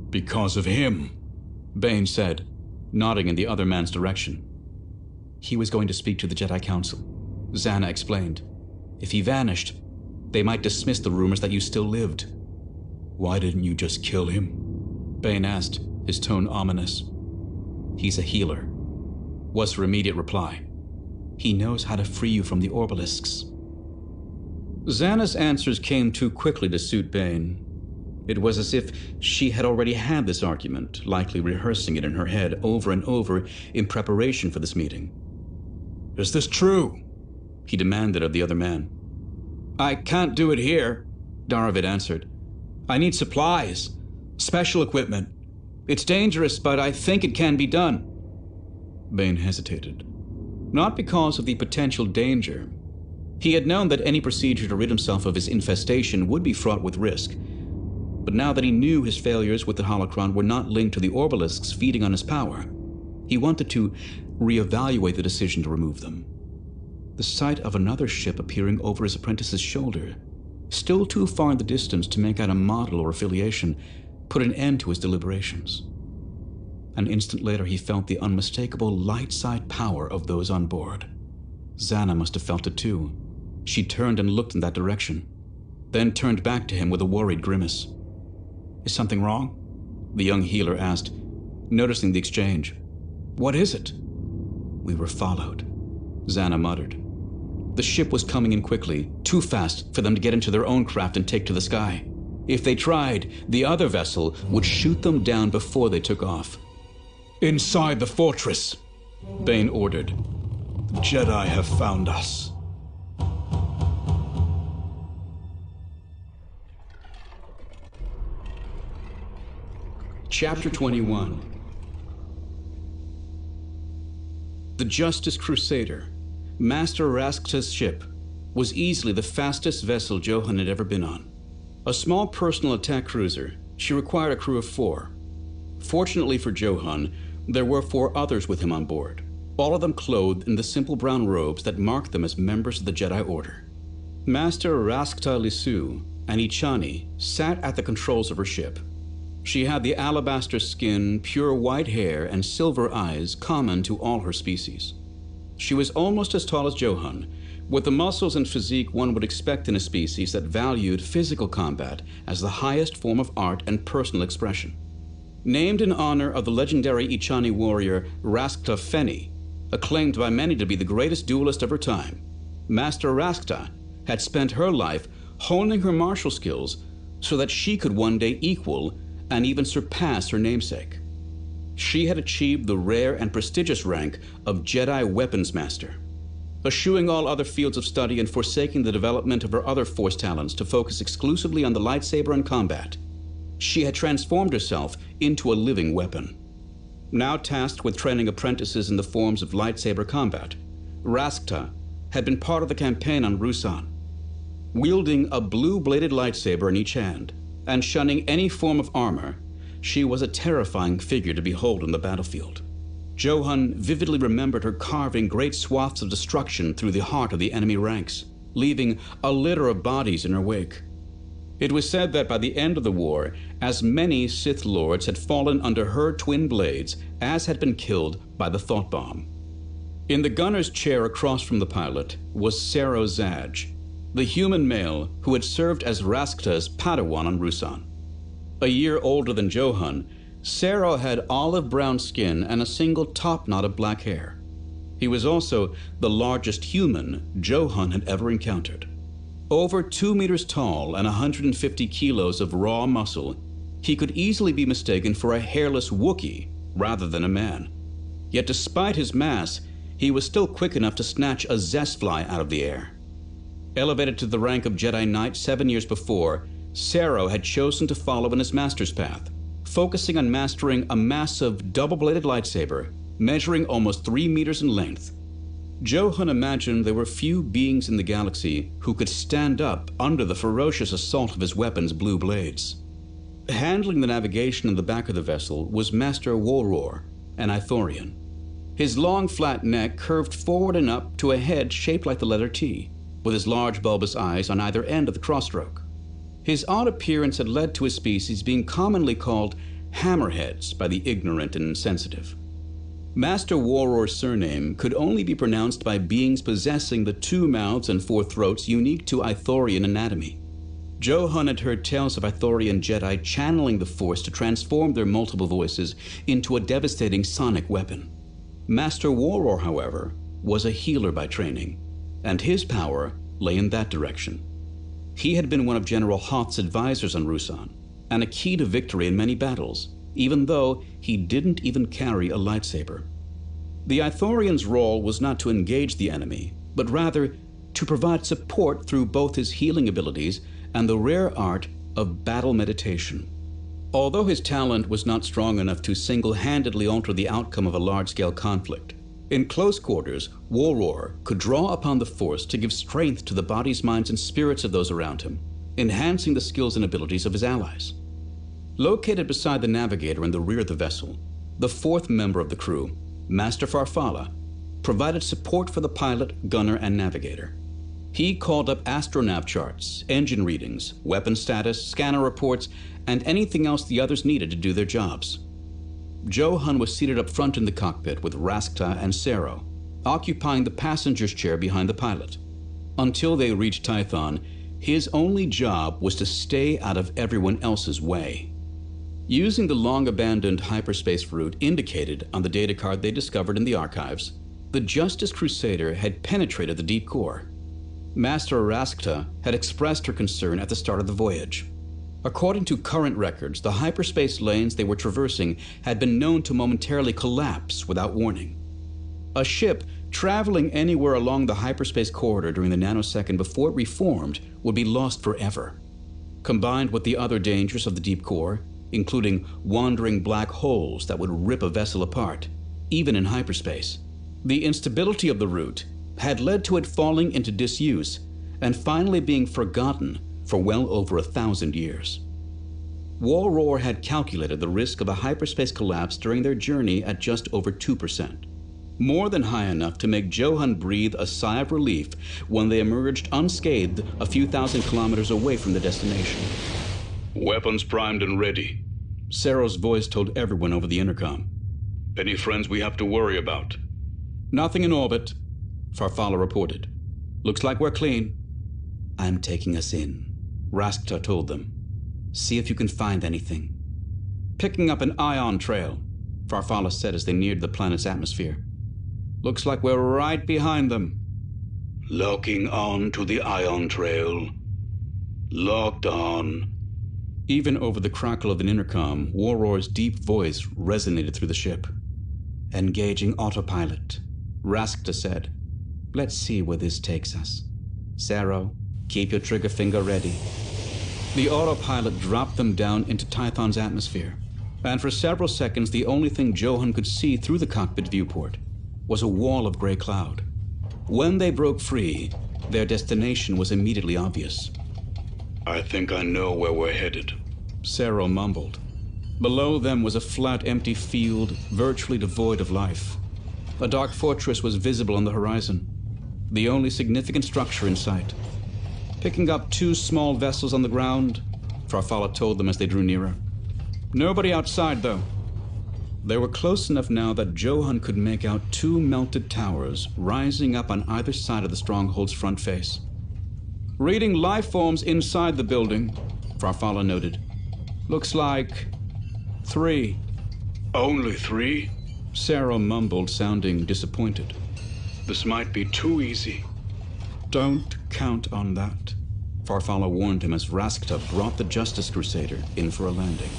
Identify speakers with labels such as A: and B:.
A: Because of him, Bane said, nodding in the other man's direction.
B: He was going to speak to the Jedi Council, Zannah explained. If he vanished, they might dismiss the rumors that you still lived.
A: Why didn't you just kill him?
B: Bane asked, his tone ominous. He's a healer, was her immediate reply. He knows how to free you from the Orbalisks. Zannah's answers came too quickly to suit Bane. It was as if she had already had this argument, likely rehearsing it in her head over and over in preparation for this meeting.
A: Is this true?
B: He demanded of the other man. I can't do it here, Darvid answered. I need supplies, special equipment. It's dangerous, but I think it can be done. Bane hesitated. Not because of the potential danger. He had known that any procedure to rid himself of his infestation would be fraught with risk. But now that he knew his failures with the holocron were not linked to the Orbalisks feeding on his power, he wanted to reevaluate the decision to remove them. The sight of another ship appearing over his apprentice's shoulder, still too far in the distance to make out a model or affiliation, put an end to his deliberations. An instant later, he felt the unmistakable light-side power of those on board. Zannah must have felt it too. She turned and looked in that direction, then turned back to him with a worried grimace. Is something wrong? The young healer asked, noticing the exchange. What is it? We were followed, Zannah muttered. The ship was coming in quickly, too fast for them to get into their own craft and take to the sky. If they tried, the other vessel would shoot them down before they took off.
A: Inside the fortress,
B: Bane ordered.
A: The Jedi have found us.
B: Chapter 21. The Justice Crusader, Master Raskta's ship, was easily the fastest vessel Johann had ever been on. A small personal attack cruiser, she required a crew of 4. Fortunately for Johann, there were 4 others with him on board, all of them clothed in the simple brown robes that marked them as members of the Jedi Order. Master Raskta Lisu, an Ichani, sat at the controls of her ship. She had the alabaster skin, pure white hair, and silver eyes common to all her species. She was almost as tall as Johann, with the muscles and physique one would expect in a species that valued physical combat as the highest form of art and personal expression. Named in honor of the legendary Ichani warrior Raskta Feni, acclaimed by many to be the greatest duelist of her time, Master Raskta had spent her life honing her martial skills so that she could one day equal and even surpass her namesake. She had achieved the rare and prestigious rank of Jedi Weapons Master, eschewing all other fields of study and forsaking the development of her other Force talents to focus exclusively on the lightsaber and combat. She had transformed herself into a living weapon. Now tasked with training apprentices in the forms of lightsaber combat, Raskta had been part of the campaign on Ruusan. Wielding a blue-bladed lightsaber in each hand and shunning any form of armor, she was a terrifying figure to behold on the battlefield. Johann vividly remembered her carving great swaths of destruction through the heart of the enemy ranks, leaving a litter of bodies in her wake. It was said that by the end of the war, as many Sith Lords had fallen under her twin blades as had been killed by the thought bomb. In the gunner's chair across from the pilot was Sero Zaj, the human male who had served as Raskta's Padawan on Ruusan. A year older than Johann, Sero had olive-brown skin and a single top knot of black hair. He was also the largest human Johann had ever encountered. Over 2 meters tall and 150 kilos of raw muscle, he could easily be mistaken for a hairless Wookiee rather than a man. Yet despite his mass, he was still quick enough to snatch a zest fly out of the air. Elevated to the rank of Jedi Knight 7 years before, Sero had chosen to follow in his master's path, focusing on mastering a massive double-bladed lightsaber measuring almost 3 meters in length. Johann imagined there were few beings in the galaxy who could stand up under the ferocious assault of his weapon's blue blades. Handling the navigation in the back of the vessel was Master Woror, an Ithorian. His long, flat neck curved forward and up to a head shaped like the letter T, with his large bulbous eyes on either end of the crosstroke. His odd appearance had led to his species being commonly called hammerheads by the ignorant and insensitive. Master Warroar's surname could only be pronounced by beings possessing the 2 mouths and 4 throats unique to Ithorian anatomy. Johann had heard tales of Ithorian Jedi channeling the Force to transform their multiple voices into a devastating sonic weapon. Master Warroar, however, was a healer by training, and his power lay in that direction. He had been one of General Hoth's advisors on Ruusan, and a key to victory in many battles, even though he didn't even carry a lightsaber. The Ithorian's role was not to engage the enemy, but rather to provide support through both his healing abilities and the rare art of battle meditation. Although his talent was not strong enough to single-handedly alter the outcome of a large-scale conflict, in close quarters, Warroar could draw upon the Force to give strength to the bodies, minds, and spirits of those around him, enhancing the skills and abilities of his allies. Located beside the navigator in the rear of the vessel, the 4th member of the crew, Master Farfalla, provided support for the pilot, gunner, and navigator. He called up astronav charts, engine readings, weapon status, scanner reports, and anything else the others needed to do their jobs. Johann was seated up front in the cockpit with Raskta and Sero, occupying the passenger's chair behind the pilot. Until they reached Tython, his only job was to stay out of everyone else's way. Using the long-abandoned hyperspace route indicated on the data card they discovered in the archives, the Justice Crusader had penetrated the deep core. Master Raskta had expressed her concern at the start of the voyage. According to current records, the hyperspace lanes they were traversing had been known to momentarily collapse without warning. A ship traveling anywhere along the hyperspace corridor during the nanosecond before it reformed would be lost forever. Combined with the other dangers of the deep core, including wandering black holes that would rip a vessel apart, even in hyperspace, the instability of the route had led to it falling into disuse and finally being forgotten for well over 1,000 years. Warroar had calculated the risk of a hyperspace collapse during their journey at just over 2%, more than high enough to make Johann breathe a sigh of relief when they emerged unscathed a few thousand kilometers away from the destination.
C: Weapons primed and ready.
B: Sero's voice told everyone over the intercom.
C: Any friends we have to worry about?
B: Nothing in orbit, Farfalla reported. Looks like we're clean. I'm taking us in, Raskta told them. See if you can find anything. Picking up an ion trail, Farfalla said as they neared the planet's atmosphere. Looks like we're right behind them.
C: Locking on to the ion trail. Locked on.
B: Even over the crackle of an intercom, Warroar's deep voice resonated through the ship. Engaging autopilot, Raskta said. Let's see where this takes us. Sero, keep your trigger finger ready. The autopilot dropped them down into Tython's atmosphere, and for several seconds the only thing Johann could see through the cockpit viewport was a wall of gray cloud. When they broke free, their destination was immediately obvious.
C: I think I know where we're headed,
B: Sero mumbled. Below them was a flat, empty field, virtually devoid of life. A dark fortress was visible on the horizon, the only significant structure in sight. Picking up 2 small vessels on the ground, Farfalla told them as they drew nearer. Nobody outside, though. They were close enough now that Johann could make out 2 melted towers rising up on either side of the stronghold's front face. Reading life forms inside the building, Farfalla noted. Looks like 3.
C: Only 3?
B: Sero mumbled, sounding disappointed.
C: This might be too easy.
B: Don't count on that, Farfalla warned him as Raskta brought the Justice Crusader in for a landing.